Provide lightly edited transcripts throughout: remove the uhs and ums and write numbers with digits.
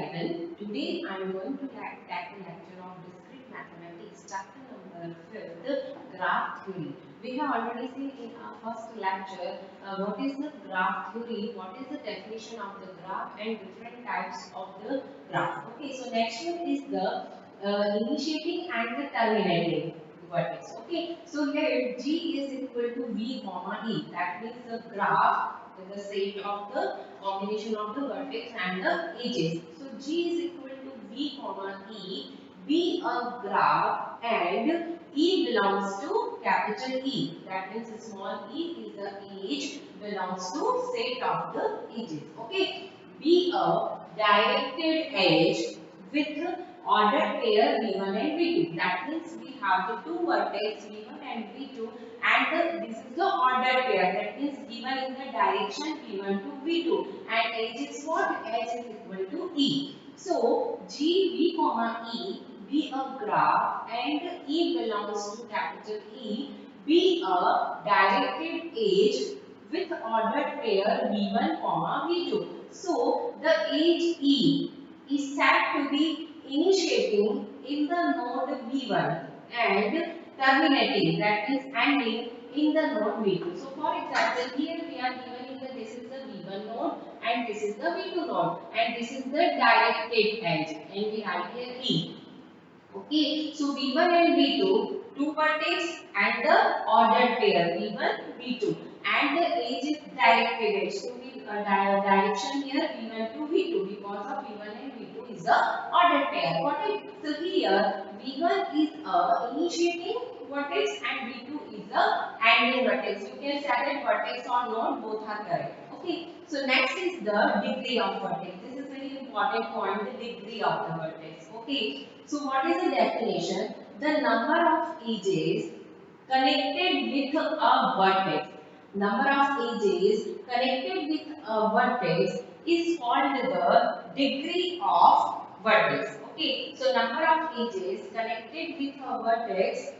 given. Today I am going to tackle lecture of discrete mathematics, chapter number 5th, graph theory. We have already seen in our first lecture what is the graph theory, what is the definition of the graph and different types of the graph. Okay, so next one is the initiating and the terminating vertex. Okay, so here G is equal to V comma E. That means the graph is the set of the combination of the vertex and the edges. So G is equal to V comma E. Be a graph and E belongs to capital E. That means small e is the edge belongs to set of the edges. Okay. Be a directed edge with ordered pair V1 and V2. That means we have the two vertex V1 and V2 and this is the ordered pair. That means given in the direction V1 to V2 and edge is what? Edge is equal to E. So G, V comma E be a graph and E belongs to capital E. Be a directed edge with ordered pair V1 comma V2. So the edge E is said to be initiating in the node V1 and terminating, that is ending in the node V2. So for example, here we are given in the this is the V1 node and this is the V2 node and this is the directed edge and we have here E. Okay, so V1 and V2, two vertex and the ordered pair V1, V2 and the edge is directed edge. So we direction here V1 to V2 because of V1 and V2 is the ordered pair. Got it? So here V1 is initiating vertex and V2 is the ending vertex. You can say that vertex or node both are correct. Okay, so next is the degree of vertex. This is very important point, the degree of the vertex. Okay, so what is the definition? The number of edges connected with a vertex. Number of edges connected with a vertex is called the degree of vertex. Okay, so number of edges connected with a vertex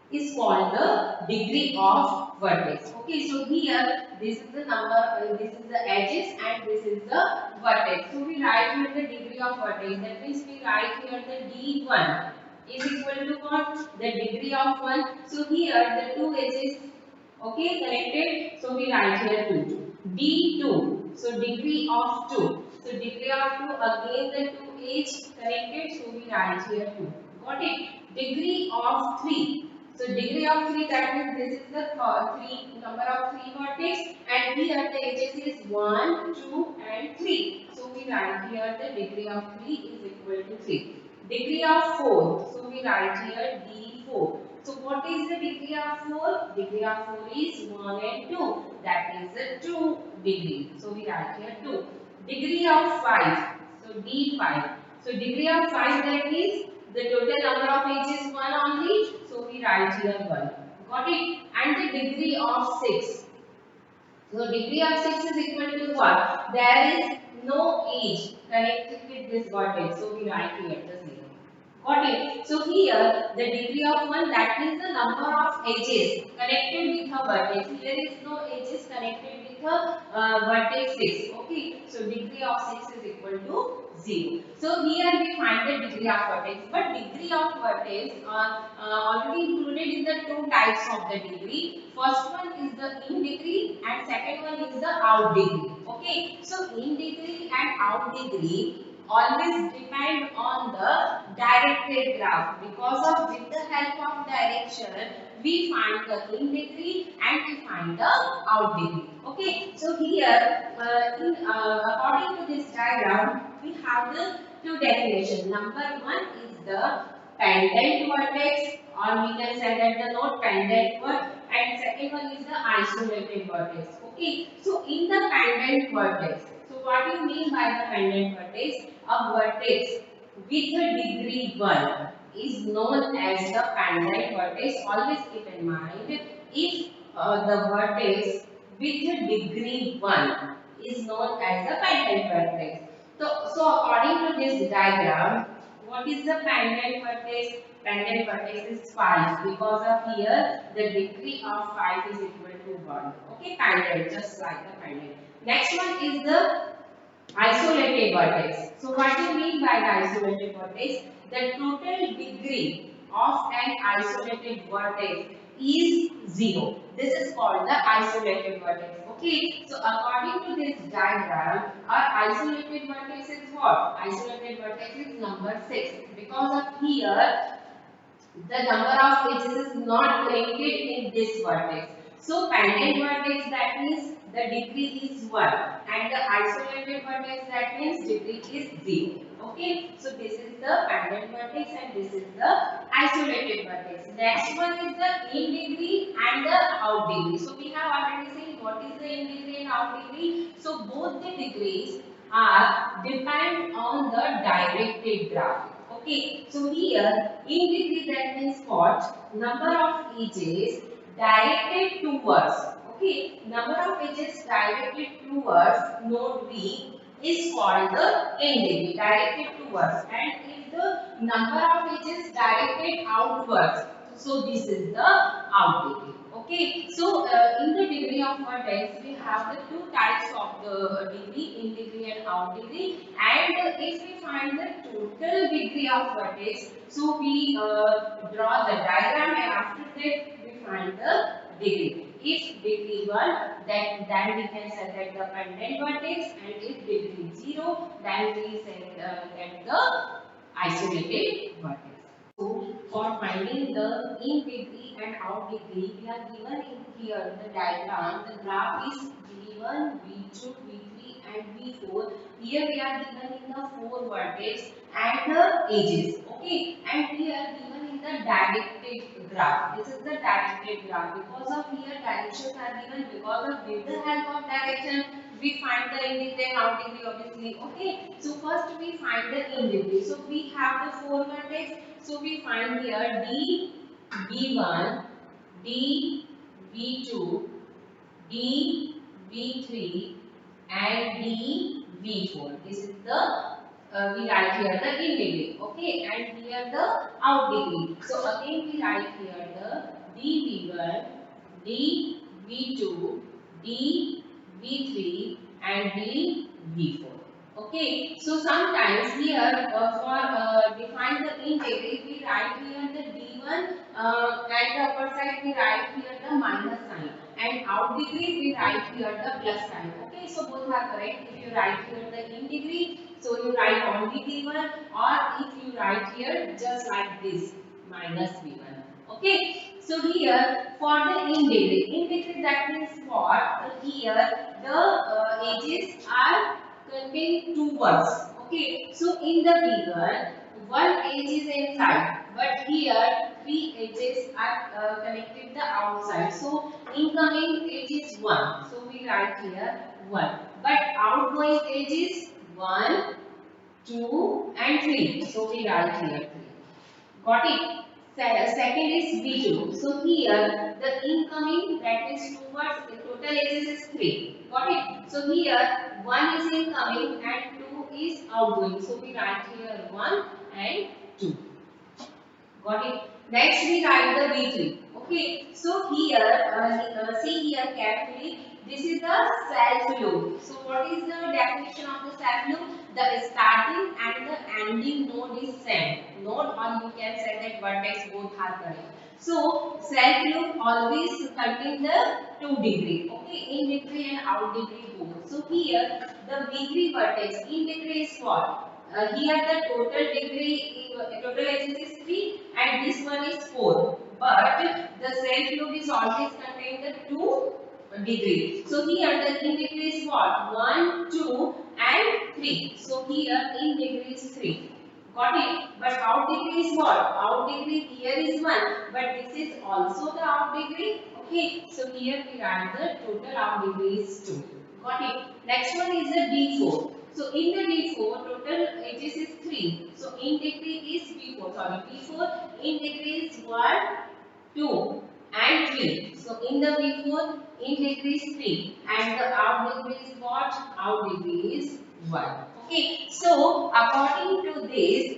is called the degree of vertex. Okay, so here this is the number, this is the edges and this is the vertex. So we write here the degree of vertex. That means we write here the D1 is equal to what? The degree of 1. So here the two edges, okay, connected. So we write here 2. D2. So degree of 2. So degree of 2 again the two edges connected. So we write here 2. Got it? Degree of 3. So degree of 3, that means this is the number of 3 vertex and here the edges is 1, 2 and 3. So we write here the degree of 3 is equal to 3. Degree of 4, so we write here D4. So what is the degree of 4? Degree of 4 is 1 and 2. That is the 2 degree. So we write here 2. Degree of 5, so D5. So degree of 5, that is the total number of edges is 1 only. So we write here 1. Got it? And the degree of 6. So degree of 6 is equal to what? There is no edge connected with this vertex. So we write here the 0. Got it? So here the degree of 1, that means the number of edges connected with a vertex. Here is no edges connected with a vertex 6. Okay. So degree of 6 is equal to 0. So here we find the degree of vertex. But degree of vertex are already included in the two types of the degree. First one is the in degree and second one is the out degree. Okay. So in degree and out degree always depend on the directed graph because of with the help of direction we find the in degree and we find the out degree. Okay, so here according to this diagram we have the two definitions. Number one is the pendant vertex or we can say that the node pendant vertex and second one is the isolated vertex. Okay, so in the pendant vertex, so what do you mean by the pendant vertex? A vertex with a degree 1 is known as the pendant vertex. Always keep in mind if the vertex with a degree 1 is known as the pendant vertex. So according to this diagram, what is the pendant vertex? Pendant vertex is 5 because of here the degree of 5 is equal to 1. Okay, pendant, just like the pendant. Next one is the isolated vertex. So what do you mean by the isolated vertex? The total degree of an isolated vertex is 0. This is called the isolated vertex. Okay. So according to this diagram, our isolated vertex is what? Isolated vertex is number 6. Because of here, the number of edges is not connected in this vertex. So pendant vertex, that means the degree is 1, and the isolated vertex, that means degree is 0. Okay, so this is the pendant vertex and this is the isolated vertex. Next one is the in degree and the out degree. So we have already seen what is the in degree and out degree. So both the degrees are depend on the directed graph. Okay, so here in degree, that means what? Number of edges directed towards. Okay, number of edges directed towards node B is called the in degree, directed towards. And if the number of edges directed outwards, so this is the out degree. Okay, so in the degree of vertex, we have the two types of the degree, in degree and out degree. And if we find the total degree of vertex, so we draw the diagram, and after that we find the degree. If degree 1, then we can say that the pendant vertex, and if degree 0, then we say that the isolated vertex. So, for finding the in degree and out degree, we are given in here the diagram. The graph is V1, V2, V3 and V4. Here we are given in the 4 vertex and the edges. Okay, and we are given in the directed graph. This is the directed graph. Because of here directions are given, because of with the help of direction, we find the in degree and out degree obviously. Okay, so first we find the in degree. So we have the 4 vertex. So we find here D, V1, D, V2, D, V3 and D, V4. This is the we write here the in degree. Okay, and here the out degree. So again we write here the D, V1, D, V2, D, V3 and D, V4. Okay, so sometimes here for define the in degree, we write here the D1 and the upper side we write here the minus sign, and out degree we write here the plus sign. Okay, so both are correct. If you write here the in degree, so you write only D1, or if you write here just like this minus V1. Okay, so here for the in degree that means what? Here the edges are contain two words. Okay, so in the figure, one edge is inside, but here three edges are connected the outside. So incoming edge is one. So we write here one, but outgoing edge is one, two, and three. So we write here three. Got it? Second is V2. So here the incoming, that is towards the total edges is 3. Got it? So here 1 is incoming and 2 is outgoing. So we write here 1 and 2. Got it? Next we write the V3. Okay. So here see here carefully. This is the self loop. So what is the definition of the self loop? The starting and the ending node is same. Node, or you can say that vertex, both are correct. So self loop always contain the 2 degree. Okay, in degree and out degree both. So here the degree vertex, in degree is what? Here the total edges is 3 and this one is 4. But the self loop is always contain the 2 degree. So here the in degree is what? 1, 2 and 3. So here in degree is 3. Got it? But out degree is what? Out degree here is 1. But this is also the out degree. Okay. So here we write the total out degree is 2. Got it? Next one is the D4. So in the D4 total edges is 3. So in degree is B4. Sorry, B4 in degree is 1, 2 and 3. So in the V4 in degree is 3 and the out degree is what? Out degree is 1. Okay. So according to this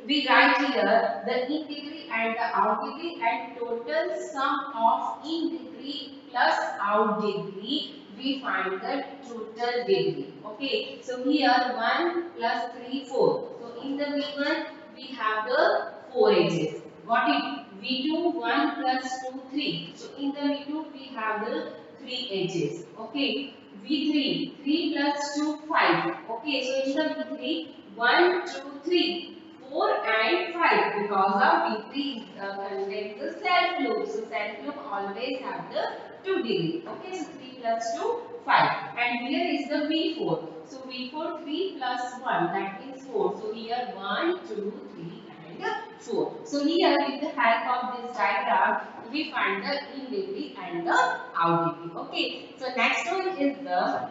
we write here the in degree and the out degree, and total sum of in degree plus out degree, we find the total degree. Okay, so here 1 plus 3, 4. So in the V1 we have the 4 edges. Got it? V2 1 plus 2, 3. So in the V2 we have the 3 edges. Okay, V3 3 plus 2, 5. Okay, so in the V3 1, 2, 3, 4 and 5 because of V3 contains the self loop. So self loop always have the 2 degree. Okay, so 3 plus 2, 5. And here is the V4. So V4 3 plus 1, that means 4. So here 1, 2, 3 and 4. So here with the help of this diagram we find the in degree and the out degree. Okay, so next one is the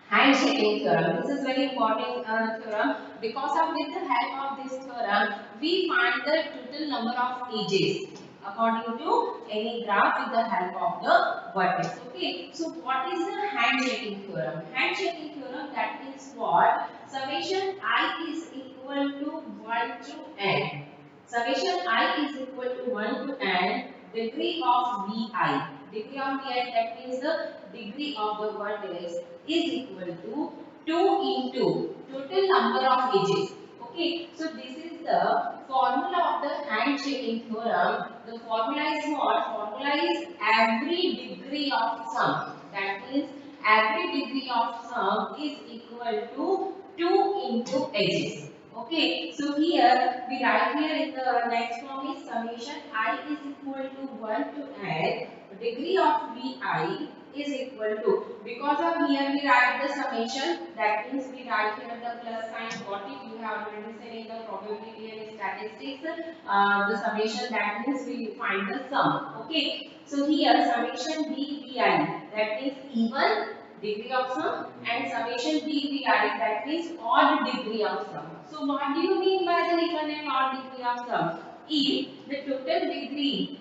handshaking theorem. This is very important theorem because of with the help of this theorem we find the total number of edges according to any graph with the help of the vertex. Okay, so what is the handshaking theorem? Handshaking theorem, that means what? Summation I is equal to 1 to n. Summation I is equal to 1 to n degree of Vi. Degree of Vi, that means the degree of the vertex is equal to 2 into total number of edges. Okay, so this is the formula of the handshaking theorem. The formula is what? Formula is every degree of sum. That means every degree of sum is equal to 2 into edges. Okay, so here we write here in the next form is summation I is equal to 1 to n degree of Vi is equal to, because of here we write the summation, that means we write here the plus sign. What if you have already seen in the probability and statistics, the summation, that means we find the sum. Okay, so here summation BVI, that means even degree of sum, and summation BVI, that means odd degree of sum. So what do you mean by the even and odd degree of sum? If the total degree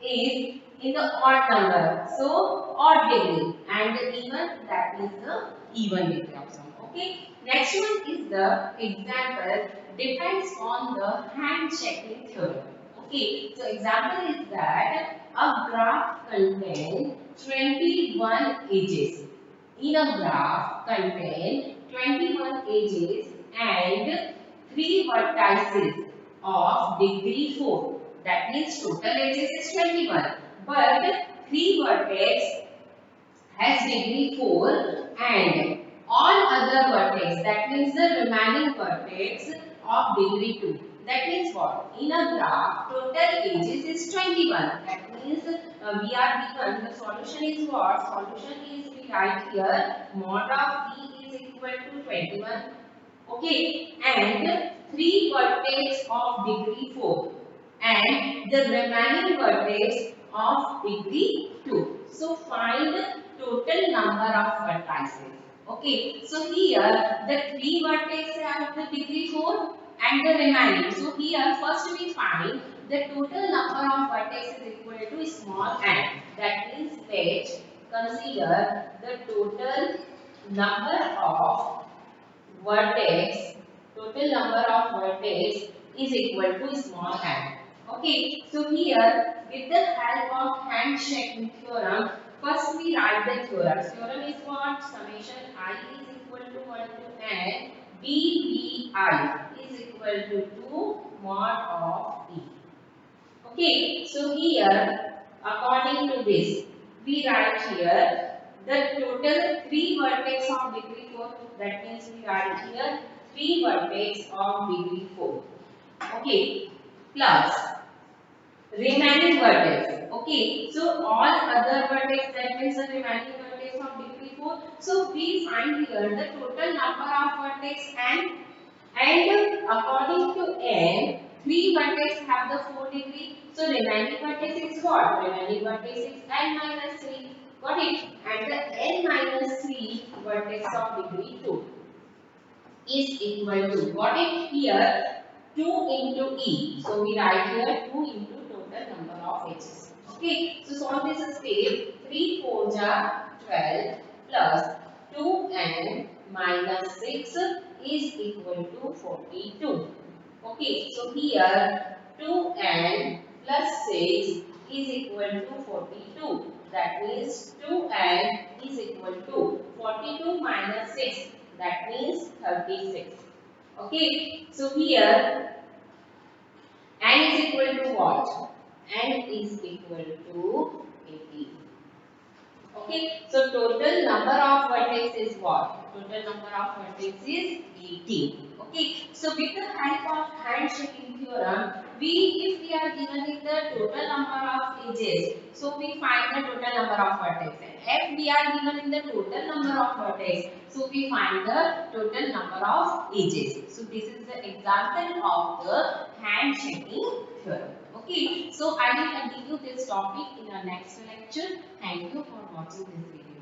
is in the odd number, so odd degree, and the even, that is the even degree of sum. Okay, next one is the example depends on the handshaking theorem. Okay, so example is that a graph contains 21 edges. In a graph contain 21 edges and 3 vertices of degree 4. That means total edges is 21. But 3 vertex has degree 4 and all other vertex, that means the remaining vertex of degree 2. That means what? In a graph, total edges is 21. That means we are given the solution is what? Solution is we write here mod of E is equal to 21. Okay, and 3 vertex of degree 4 and the remaining vertex of degree 2. So find the total number of vertices. Okay, so here the 3 vertices have the degree 4 and the remaining. So here first we find the total number of vertices is equal to small n. That means that consider the total number of vertex, total number of vertex is equal to small n. Okay, so here with the help of handshaking theorem, first we write the theorem. Theorem is what? Summation I is equal to 1 to n dvi is equal to 2 mod of E. Okay, so here according to this we write here the total 3 vertex of degree 4, that means we write here 3 vertex of degree 4. Okay, plus remaining vertex. Okay, so all other vertex, that means the remaining vertex of degree 4. So we find here the total number of vertex and according to n, 3 vertex have the 4 degree. So remaining vertex is what? Remaining vertex is n minus 3. Got it? And the n minus 3 vertex of degree 2 is equal to, got it here, 2 into E. So we write here 2 into total number of edges. Okay, so solve this step. 3 4 ja 12 plus 2n minus 6 is equal to 42. Okay, so here 2n plus 6 is equal to 42. that means 2n is equal to 42 minus 6, that means 36. Okay, so here n is equal to what? N is equal to 18. Okay, so total number of vertex is what? Total number of vertex is 18. Okay, so with the help of handshaking theorem, if we are given in the total number of edges, so we find the total number of vertex. And if we are given in the total number of vertex, so we find the total number of edges. So this is the example of the handshaking theorem. Okay, so I will continue this topic in our next lecture. Thank you for watching this video.